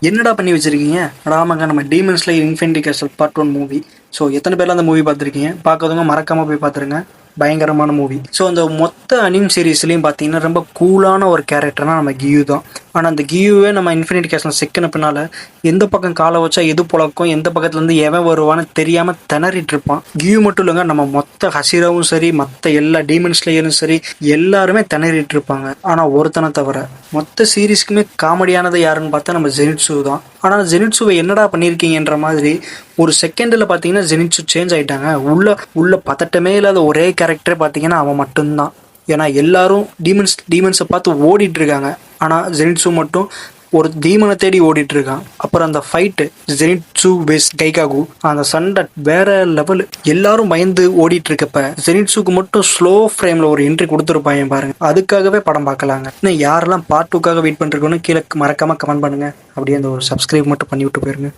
என்னடா பண்ணி வச்சிருக்கீங்க? ஆமாங்க, நம்ம demon slayer infinity castle part 1 movie. So எத்தனை பேர்லாம் அந்த மூவி பார்த்துருக்கீங்க? பார்க்காதவங்க மறக்காமல் போய் பார்த்துருங்க. பயங்கரமான மூவி. ஸோ அந்த மொத்த அனிம் சீரீஸ்லையும் பார்த்தீங்கன்னா ரொம்ப கூலான ஒரு கேரக்டர்னா நம்ம கியூ தான். ஆனால் அந்த கியூவே நம்ம இன்ஃபினிட்டி கேஸ்டில் சிக்கின பின்னால் எந்த பக்கம் காலை வச்சா எது புழக்கும், எந்த பக்கத்துலேருந்து எவன் வருவான்னு தெரியாமல் திணறிட்டு இருப்பான். கியூ மட்டும் இல்லைங்க, நம்ம மொத்த ஹசிராவும் சரி, மற்ற எல்லா டீமன் ஸ்லேயரும் சரி, எல்லாருமே திணறிட்டு இருப்பாங்க. ஆனால் ஒருத்தனை தவிர மொத்த சீரீஸ்க்குமே காமெடியானது யாருன்னு பார்த்தா நம்ம ஜெனிட்சு தான். ஆனால் ஜெனிட்சுவை என்னடா பண்ணியிருக்கீங்கன்ற மாதிரி ஒரு செகண்டில் பார்த்தீங்கன்னா ஜெனிட்சு சேஞ்ச் ஆகிட்டாங்க. உள்ள பதட்டமே இல்லாத ஒரே கேரக்டரே பார்த்தீங்கன்னா அவன் மட்டும்தான். ஏன்னா எல்லாரும் டீமன்ஸை பார்த்து ஓடிட்டு இருக்காங்க. ஆனால் ஜெனிட்சு மட்டும் ஒரு டீமனை தேடி ஓடிட்டு இருக்கான். அப்புறம் அந்த ஃபைட்டு ஜெனிட்சு வெஸ் கைகாகு, அந்த சண்டை வேற லெவல். எல்லாரும் பயந்து ஓடிட்டு இருக்கப்ப ஜெனிட்சுக்கு மட்டும் ஸ்லோ ஃப்ரேம்ல ஒரு என்ட்ரி கொடுத்துருப்பாங்க பாருங்க. அதுக்காகவே படம் பார்க்கலாங்க. இன்னும் யாரெல்லாம் பார்ட் 2க்காக வெயிட் பண்ணிருக்கோன்னு கீழே மறக்காம கமெண்ட் பண்ணுங்க. அப்படியே அந்த ஒரு சப்ஸ்கிரைப் மட்டும் பண்ணி விட்டு போயிருங்க.